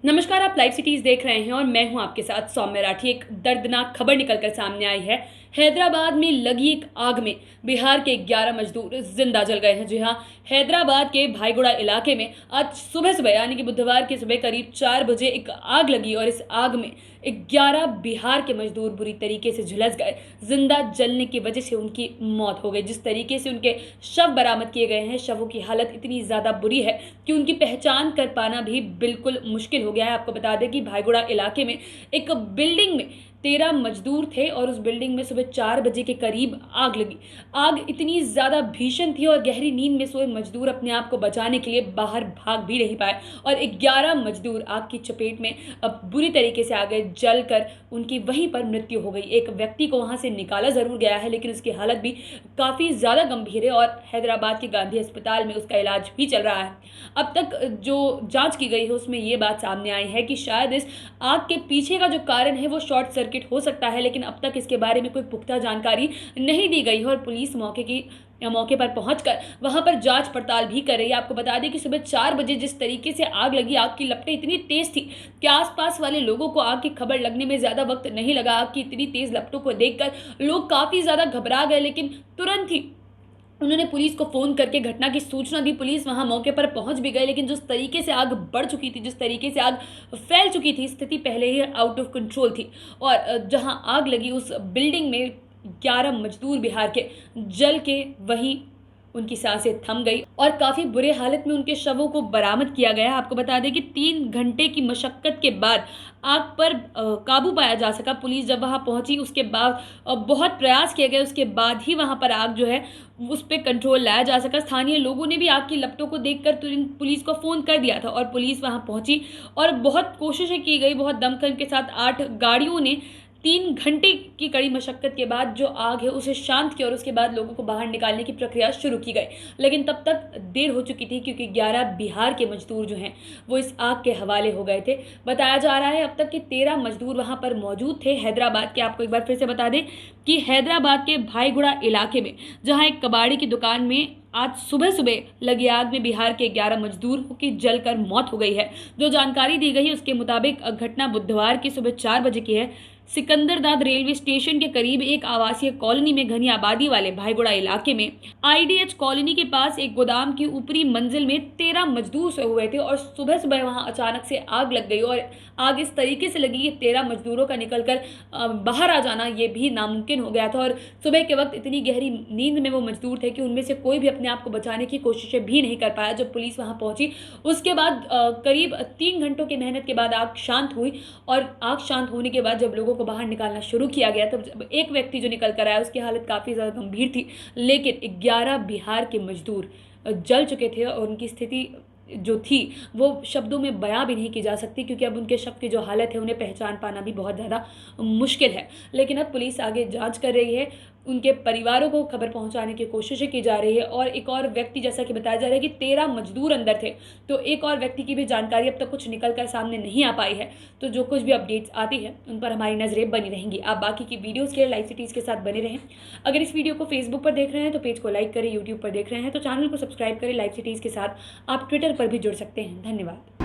नमस्कार, आप live cities देख रहे हैं और मैं हूं आपके साथ सौम्य राठी। एक दर्दनाक खबर निकलकर सामने आई है। हैदराबाद में लगी एक आग में बिहार के 11 मजदूर जिंदा जल गए हैं। जी हां, हैदराबाद के भाईगुड़ा इलाके में आज सुबह सुबह यानी कि बुधवार की सुबह करीब 4 बजे एक आग लगी और इस आग में 11 बिहार के मजदूर बुरी तरीके से झुलस गए। जिंदा जलने की वजह से उनकी मौत हो गई। जिस तरीके से उनके शव बरामद किए गए हैं, शवों की हालत इतनी ज़्यादा बुरी है कि उनकी पहचान कर पाना भी बिल्कुल मुश्किल हो गया है। आपको बता दें कि भाईगुड़ा इलाके में एक बिल्डिंग में 13 मजदूर थे और उस बिल्डिंग में सुबह 4 बजे के करीब आग लगी। आग इतनी ज़्यादा भीषण थी और गहरी नींद में सोए मजदूर अपने आप को बचाने के लिए बाहर भाग भी नहीं पाए और 11 मजदूर आग की चपेट में अब बुरी तरीके से आ गए। जलकर उनकी वहीं पर मृत्यु हो गई। एक व्यक्ति को वहां से निकाला ज़रूर गया है, लेकिन उसकी हालत भी काफ़ी ज़्यादा गंभीर है और हैदराबाद के गांधी अस्पताल में उसका इलाज भी चल रहा है। अब तक जो जांच की गई है उसमें ये बात सामने आई है कि शायद इस आग के पीछे का जो कारण है वो शॉर्ट सर्किट हो सकता है, लेकिन अब तक इसके बारे में कोई पुख्ता जानकारी नहीं दी गई है और पुलिस मौके पर पहुंचकर वहां पर जांच पड़ताल भी कर रही है। आपको बता दें कि सुबह 4 बजे जिस तरीके से आग लगी, आग की लपटें इतनी तेज थी कि आसपास वाले लोगों को आग की खबर लगने में ज़्यादा वक्त नहीं लगा। आग की इतनी तेज लपटों को देखकर लोग काफ़ी ज़्यादा घबरा गए, लेकिन तुरंत ही उन्होंने पुलिस को फ़ोन करके घटना की सूचना दी। पुलिस वहां मौके पर पहुंच भी गई, लेकिन जिस तरीके से आग बढ़ चुकी थी, जिस तरीके से आग फैल चुकी थी, स्थिति पहले ही आउट ऑफ कंट्रोल थी और जहां आग लगी उस बिल्डिंग में 11 मजदूर बिहार के जल के वहीं उनकी सांसें थम गई और काफ़ी बुरे हालत में उनके शवों को बरामद किया गया। आपको बता दें कि 3 घंटे की मशक्क़त के बाद आग पर काबू पाया जा सका। पुलिस जब वहां पहुंची उसके बाद बहुत प्रयास किए गए, उसके बाद ही वहां पर आग जो है उस पर कंट्रोल लाया जा सका। स्थानीय लोगों ने भी आग की लपटों को देखकर तुरंत पुलिस को फ़ोन कर दिया था और पुलिस वहां पहुंची और बहुत कोशिशें की गई। बहुत दमखम के साथ 8 गाड़ियों ने 3 घंटे की कड़ी मशक्क़त के बाद जो आग है उसे शांत किया और उसके बाद लोगों को बाहर निकालने की प्रक्रिया शुरू की गई, लेकिन तब तक देर हो चुकी थी क्योंकि 11 बिहार के मजदूर जो हैं वो इस आग के हवाले हो गए थे। बताया जा रहा है अब तक के 13 मजदूर वहां पर मौजूद थे हैदराबाद के। आपको एक बार फिर से बता दें कि हैदराबाद के भाईगुड़ा इलाके में जहाँ एक कबाड़ी की दुकान में आज सुबह सुबह लगी आग में बिहार के 11 मजदूरों की जलकर मौत हो गई है। जो जानकारी दी गई है उसके मुताबिक घटना बुधवार की सुबह 4 बजे की है। सिकंदरदाद रेलवे स्टेशन के करीब एक आवासीय कॉलोनी में घनी आबादी वाले भाईगुड़ा इलाके में आईडीएच कॉलोनी के पास एक गोदाम की ऊपरी मंजिल में 13 मजदूर सोए हुए थे और सुबह सुबह वहां अचानक से आग लग गई और आग इस तरीके से लगी कि 13 मजदूरों का निकलकर बाहर आ जाना ये भी नामुमकिन हो गया था और सुबह के वक्त इतनी गहरी नींद में वो मजदूर थे कि उनमें से कोई भी अपने आप को बचाने की कोशिशें भी नहीं कर पाया। जब पुलिस वहां पहुंची उसके बाद करीब 3 घंटों की मेहनत के बाद आग शांत हुई और आग शांत होने के बाद जब लोगों को बाहर निकालना शुरू किया गया तब एक व्यक्ति जो निकल कर आया उसकी हालत काफ़ी ज़्यादा गंभीर थी, लेकिन 11 बिहार के मजदूर जल चुके थे और उनकी स्थिति जो थी वो शब्दों में बयां भी नहीं की जा सकती क्योंकि अब उनके शव की जो हालत है उन्हें पहचान पाना भी बहुत ज़्यादा मुश्किल है। लेकिन अब पुलिस आगे जांच कर रही है, उनके परिवारों को खबर पहुंचाने की कोशिशें की जा रही है और एक और व्यक्ति, जैसा कि बताया जा रहा है कि 13 मजदूर अंदर थे, तो एक और व्यक्ति की भी जानकारी अब तक कुछ निकल कर सामने नहीं आ पाई है। तो जो कुछ भी अपडेट्स आती है उन पर हमारी नज़रें बनी रहेंगी। आप बाकी की वीडियोज़ के लिए लाइव सिटीज़ के साथ बने रहें। अगर इस वीडियो को फेसबुक पर देख रहे हैं तो पेज को लाइक करें, यूट्यूब पर देख रहे हैं तो चैनल को सब्सक्राइब करें। लाइव सिटीज़ के साथ आप ट्विटर पर भी जुड़ सकते हैं। धन्यवाद।